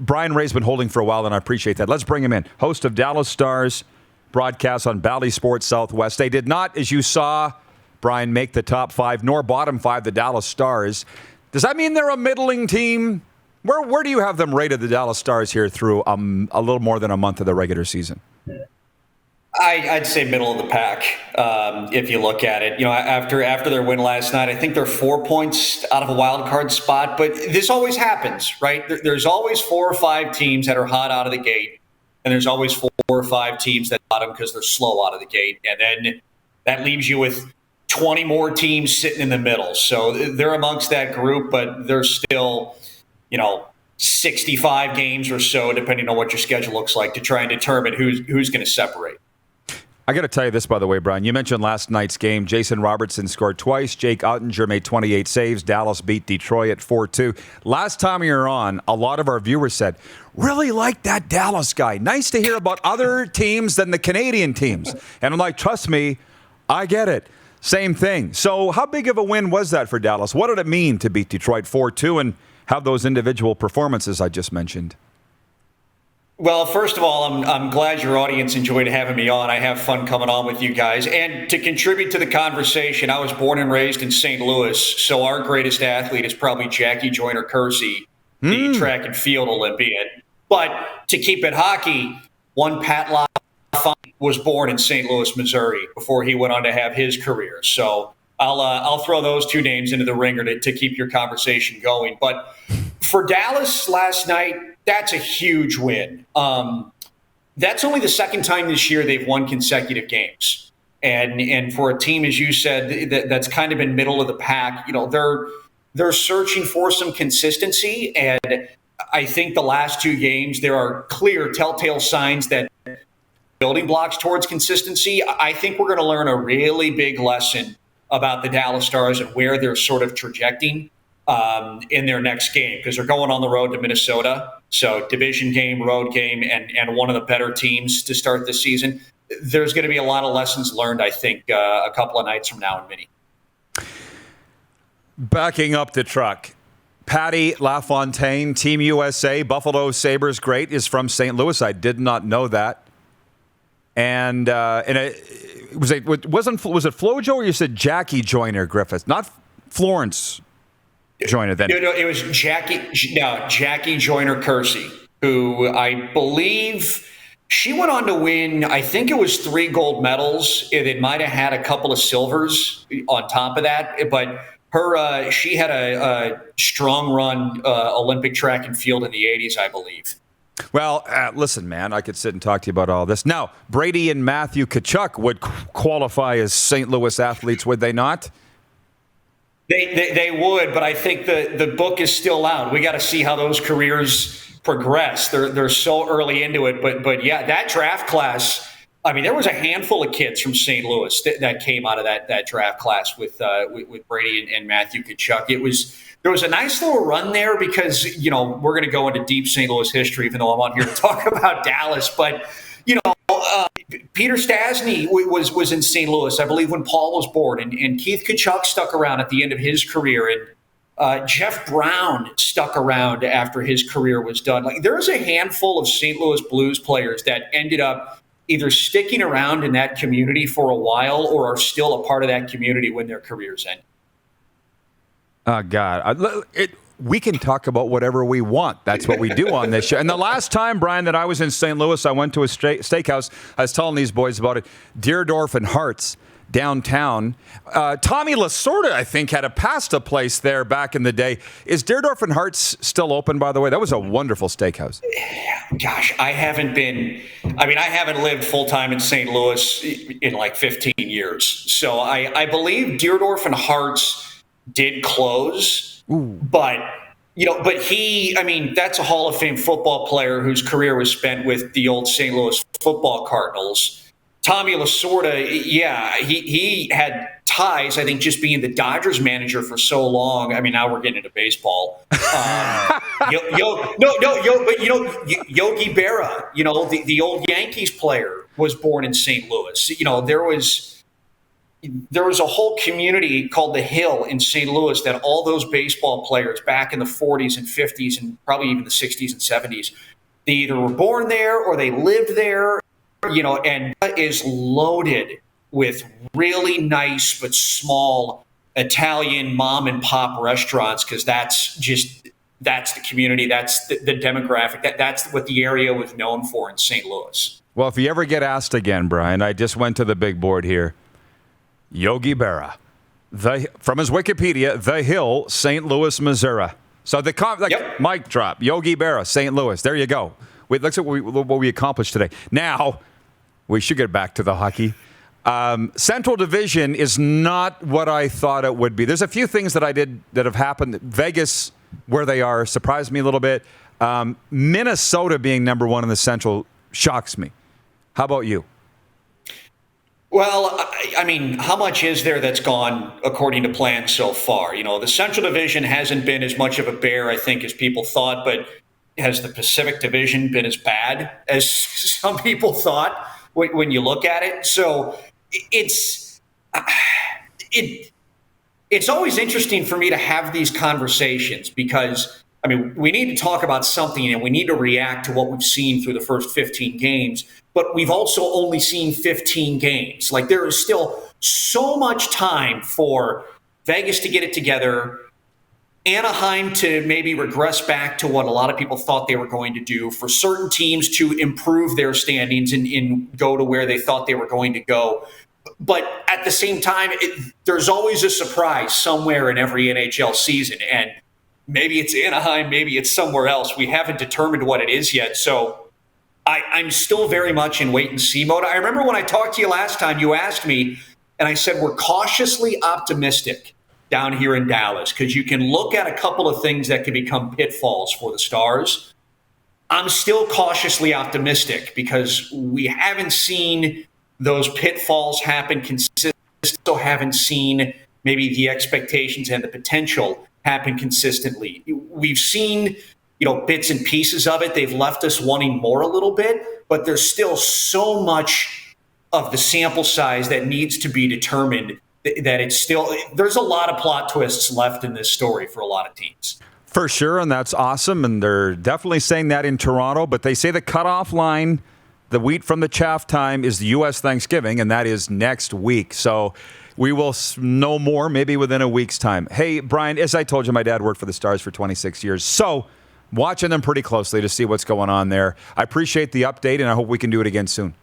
Brian Ray's been holding for a while, and I appreciate that. Let's bring him in. Host of Dallas Stars broadcast on Bally Sports Southwest. They did not, as you saw, Brian, make the top 5 nor bottom 5, the Dallas Stars. Does that mean they're a middling team? Where do you have them rated, the Dallas Stars, here through a little more than a month of the regular season? I'd say middle of the pack, if you look at it. After their win last night, I think they're 4 points out of a wild card spot. But this always happens, right? There's always 4 or 5 teams that are hot out of the gate, and there's always 4 or 5 teams that bottom because they're slow out of the gate. And then that leaves you with 20 more teams sitting in the middle. So they're amongst that group, but they're still, 65 games or so, depending on what your schedule looks like, to try and determine who's going to separate. I got to tell you this, by the way, Brian. You mentioned last night's game. Jason Robertson scored twice. Jake Ottinger made 28 saves. Dallas beat Detroit at 4-2. Last time you were on, a lot of our viewers said, really like that Dallas guy. Nice to hear about other teams than the Canadian teams. And I'm like, trust me, I get it. Same thing. So how big of a win was that for Dallas? What did it mean to beat Detroit 4-2 and have those individual performances I just mentioned? Well, first of all, I'm glad your audience enjoyed having me on. I have fun coming on with you guys. And to contribute to the conversation, I was born and raised in St. Louis, so our greatest athlete is probably Jackie Joyner-Kersee, the track and field Olympian. But to keep it hockey, one Pat LaFont was born in St. Louis, Missouri, before he went on to have his career. So I'll throw those 2 names into the ringer to keep your conversation going. But for Dallas last night, that's a huge win. That's only the second time this year they've won consecutive games. And for a team, as you said, that's kind of been middle of the pack, they're searching for some consistency. And I think the last 2 games, there are clear telltale signs that building blocks towards consistency. I think we're going to learn a really big lesson about the Dallas Stars and where they're sort of trajecting in their next game, because they're going on the road to Minnesota. So division game, road game, and one of the better teams to start this season. There's going to be a lot of lessons learned, I think, a couple of nights from now in Minnie. Backing up the truck, Patty LaFontaine, Team USA, Buffalo Sabres great, is from St. Louis. I did not know that. And was it Flojo, or you said Jackie Joyner-Griffith? Not Florence Joyner then. No, it was Jackie Joyner-Kersee, who I believe she went on to win, I think it was 3 gold medals. It might have had a couple of silvers on top of that, but she had a strong run Olympic track and field in the 80s, I believe. Well, listen, man, I could sit and talk to you about all this. Now, Brady and Matthew Tkachuk would qualify as St. Louis athletes, would they not? They would, but I think the book is still out. We got to see how those careers progress. They're so early into it, but yeah, that draft class. I mean, there was a handful of kids from St. Louis that came out of that draft class with Brady and Matthew Tkachuk. There was a nice little run there because we're going to go into deep St. Louis history, even though I'm on here to talk about Dallas, but. Peter Stastny was in St. Louis, I believe, when Paul was born, and Keith Tkachuk stuck around at the end of his career, and Jeff Brown stuck around after his career was done. Like, there's a handful of St. Louis Blues players that ended up either sticking around in that community for a while or are still a part of that community when their careers end. Oh, God. We can talk about whatever we want. That's what we do on this show. And the last time, Brian, that I was in St. Louis, I went to a steakhouse. I was telling these boys about it. Deerdorf and Hart's downtown. Tommy Lasorda, I think, had a pasta place there back in the day. Is Deerdorf and Hart's still open, by the way? That was a wonderful steakhouse. Gosh, I haven't lived full-time in St. Louis in like 15 years. So I believe Deerdorf and Hart's did close. Ooh. But that's a Hall of Fame football player whose career was spent with the old St. Louis football Cardinals. Tommy Lasorda, he had ties, I think, just being the Dodgers manager for so long. I mean, now we're getting into baseball. Yogi Berra, the old Yankees player, was born in St. Louis. there was a whole community called the Hill in St. Louis that all those baseball players back in the 40s and 50s and probably even the 60s and 70s, they either were born there or they lived there, and is loaded with really nice but small Italian mom and pop restaurants, because that's the community, that's the demographic, that's what the area was known for in St. Louis. Well, if you ever get asked again, Brian, I just went to the big board here. Yogi Berra, from his Wikipedia, The Hill, St. Louis, Missouri. So Yep. Mic drop, Yogi Berra, St. Louis. There you go. Looks at what we accomplished today. Now, we should get back to the hockey. Central Division is not what I thought it would be. There's a few things that have happened. Vegas, where they are, surprised me a little bit. Minnesota being number one in the Central shocks me. How about you? Well, I mean, how much is there that's gone according to plan so far? The Central Division hasn't been as much of a bear, I think, as people thought, but has the Pacific Division been as bad as some people thought when you look at it? So it's always interesting for me to have these conversations, because we need to talk about something and we need to react to what we've seen through the first 15 games, but we've also only seen 15 games. Like, there is still so much time for Vegas to get it together, Anaheim to maybe regress back to what a lot of people thought they were going to do, for certain teams to improve their standings and go to where they thought they were going to go. But at the same time, there's always a surprise somewhere in every NHL season. And maybe it's Anaheim, maybe it's somewhere else. We haven't determined what it is yet. So I'm still very much in wait and see mode. I remember when I talked to you last time, you asked me, and I said, we're cautiously optimistic down here in Dallas, because you can look at a couple of things that could become pitfalls for the Stars. I'm still cautiously optimistic because we haven't seen those pitfalls happen consistently. Still haven't seen maybe the expectations and the potential happen consistently. We've seen, bits and pieces of it. They've left us wanting more a little bit, but there's still so much of the sample size that needs to be determined that there's a lot of plot twists left in this story for a lot of teams. For sure, and that's awesome, and they're definitely saying that in Toronto, but they say the cutoff line, the wheat from the chaff time, is the U.S. Thanksgiving, and that is next week. So we will know more maybe within a week's time. Hey, Brian, as I told you, my dad worked for the Stars for 26 years, so watching them pretty closely to see what's going on there. I appreciate the update, and I hope we can do it again soon.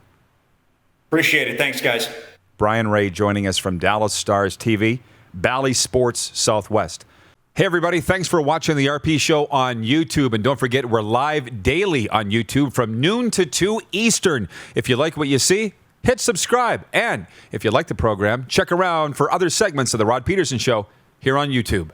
Appreciate it. Thanks, guys. Brian Ray joining us from Dallas Stars TV, Bally Sports Southwest. Hey, everybody. Thanks for watching the RP Show on YouTube. And don't forget, we're live daily on YouTube from noon to 2 Eastern. If you like what you see, hit subscribe. And if you like the program, check around for other segments of The Rod Peterson Show here on YouTube.